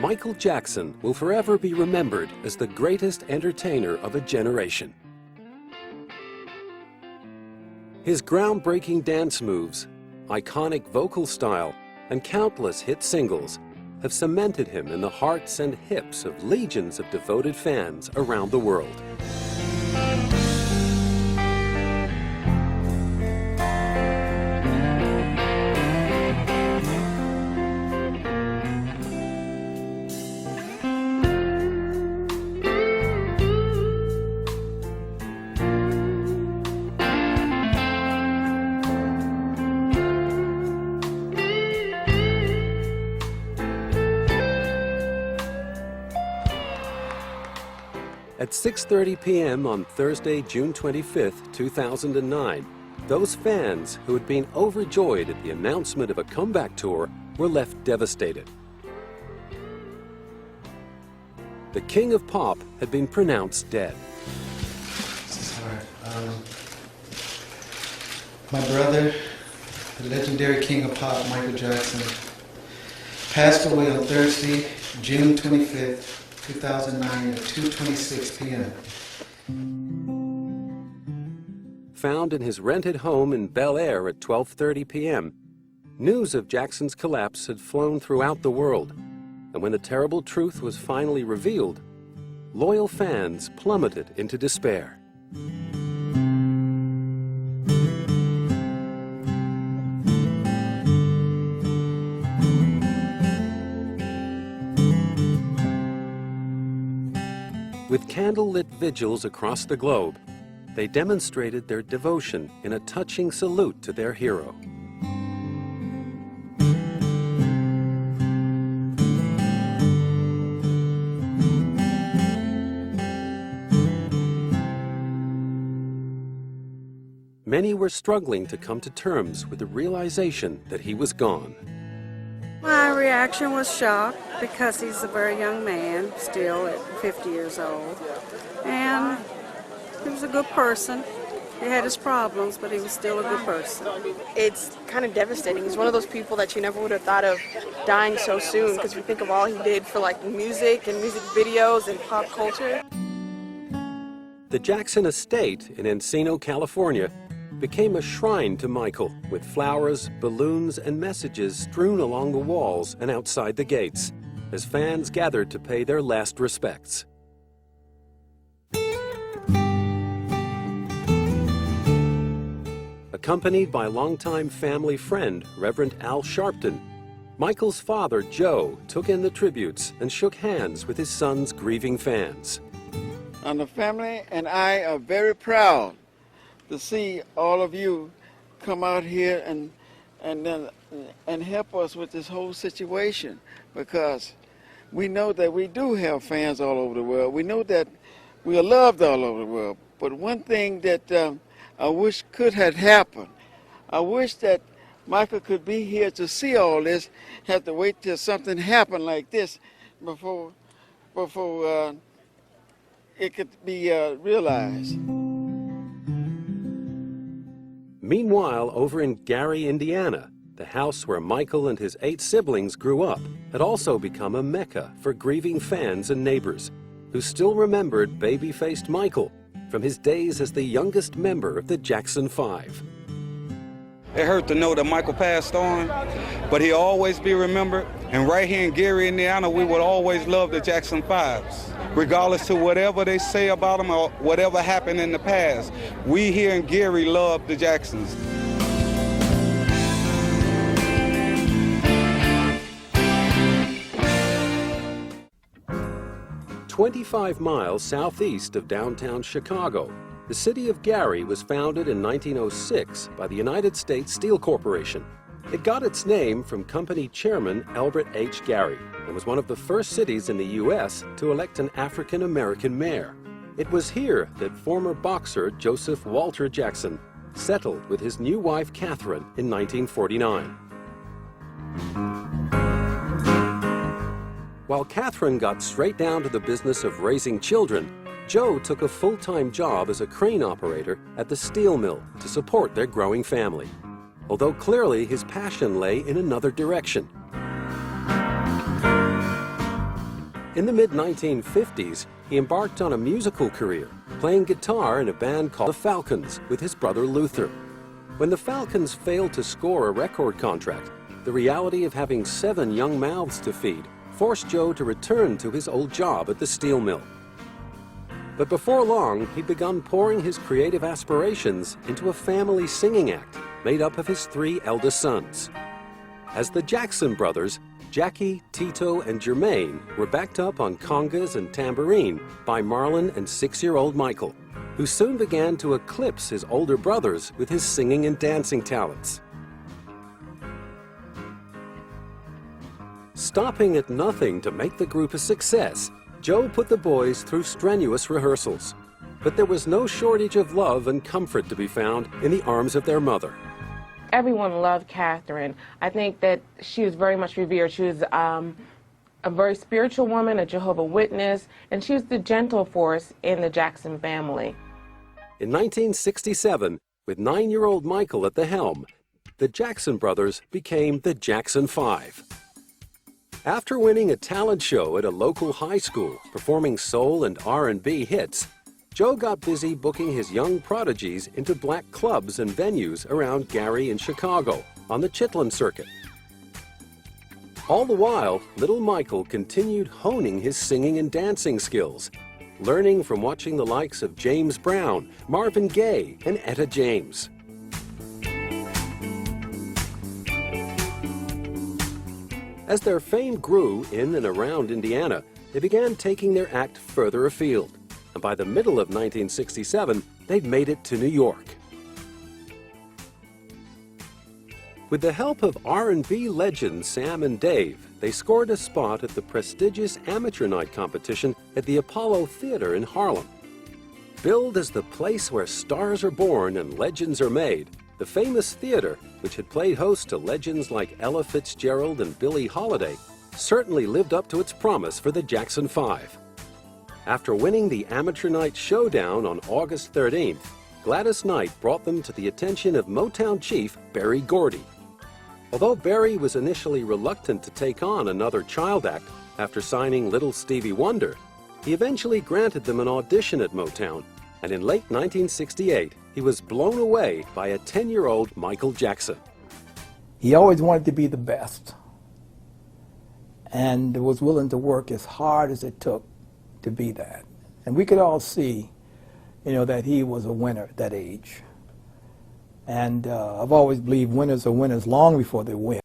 Michael Jackson will forever be remembered as the greatest entertainer of a generation. His groundbreaking dance moves, iconic vocal style, and countless hit singles have cemented him in the hearts and hips of legions of devoted fans around the world. At 6:30 p.m. on Thursday, June 25, 2009, those fans who had been overjoyed at the announcement of a comeback tour were left devastated. The King of Pop had been pronounced dead. This is hard. My brother, the legendary King of Pop, Michael Jackson, passed away on Thursday, June 25th, 2009 at 2:26 p.m. Found in his rented home in Bel Air at 12:30 p.m., news of Jackson's collapse had flown throughout the world, and when the terrible truth was finally revealed, loyal fans plummeted into despair. With candle-lit vigils across the globe, they demonstrated their devotion in a touching salute to their hero. Many were struggling to come to terms with the realization that he was gone. My reaction was shock because he's a very young man, still at 50 years old. And he was a good person. He had his problems, but he was still a good person. It's kind of devastating. He's one of those people that you never would have thought of dying so soon, because we think of all he did for like music and music videos and pop culture. The Jackson estate in Encino, California, became a shrine to Michael, with flowers, balloons, and messages strewn along the walls and outside the gates, as fans gathered to pay their last respects. Accompanied by longtime family friend, Reverend Al Sharpton, Michael's father, Joe, took in the tributes and shook hands with his son's grieving fans. And the family and I are very proud to see all of you come out here and help us with this whole situation, because we know that we do have fans all over the world. We know that we are loved all over the world. But one thing that I wish could have happened, I wish that Michael could be here to see all this, have to wait till something happened like this before it could be realized. Meanwhile, over in Gary, Indiana, the house where Michael and his 8 siblings grew up had also become a mecca for grieving fans and neighbors who still remembered baby-faced Michael from his days as the youngest member of the Jackson 5. It hurt to know that Michael passed on, but he'll always be remembered. And right here in Gary, Indiana, we would always love the Jackson 5s. Regardless to whatever they say about them or whatever happened in the past, we here in Gary love the Jacksons. "25 miles southeast of downtown Chicago, the city of Gary was founded in 1906 by the United States Steel Corporation. It got its name from company chairman Albert H. Gary and was one of the first cities in the U.S. to elect an African-American mayor. It was here that former boxer Joseph Walter Jackson settled with his new wife Catherine in 1949. While Catherine got straight down to the business of raising children, Joe took a full-time job as a crane operator at the steel mill to support their growing family, although clearly his passion lay in another direction. In the mid-1950s, he embarked on a musical career, playing guitar in a band called the Falcons with his brother Luther. When the Falcons failed to score a record contract, the reality of having 7 young mouths to feed forced Joe to return to his old job at the steel mill. But before long, he'd begun pouring his creative aspirations into a family singing act made up of his 3 eldest sons. As the Jackson brothers, Jackie, Tito, and Jermaine were backed up on congas and tambourine by Marlon and 6-year-old Michael, who soon began to eclipse his older brothers with his singing and dancing talents. Stopping at nothing to make the group a success, Joe put the boys through strenuous rehearsals. But there was no shortage of love and comfort to be found in the arms of their mother. Everyone loved Catherine. I think that she was very much revered. She was a very spiritual woman, a Jehovah's Witness, and she was the gentle force in the Jackson family. In 1967, with 9-year-old Michael at the helm, the Jackson brothers became the Jackson 5. After winning a talent show at a local high school, performing soul and R&B hits, Joe got busy booking his young prodigies into black clubs and venues around Gary and Chicago on the Chitlin circuit. All the while, little Michael continued honing his singing and dancing skills, learning from watching the likes of James Brown, Marvin Gaye, and Etta James. As their fame grew in and around Indiana, they began taking their act further afield. And by the middle of 1967, they'd made it to New York. With the help of R&B legends Sam and Dave, they scored a spot at the prestigious Amateur Night competition at the Apollo Theater in Harlem. Billed as the place where stars are born and legends are made, the famous theater, which had played host to legends like Ella Fitzgerald and Billie Holiday, certainly lived up to its promise for the Jackson 5. After winning the Amateur Night Showdown on August 13th, Gladys Knight brought them to the attention of Motown chief Berry Gordy. Although Berry was initially reluctant to take on another child act after signing Little Stevie Wonder, he eventually granted them an audition at Motown, and in late 1968, he was blown away by a 10-year-old Michael Jackson. He always wanted to be the best and was willing to work as hard as it took to be that. And we could all see, that he was a winner at that age. And I've always believed winners are winners long before they win.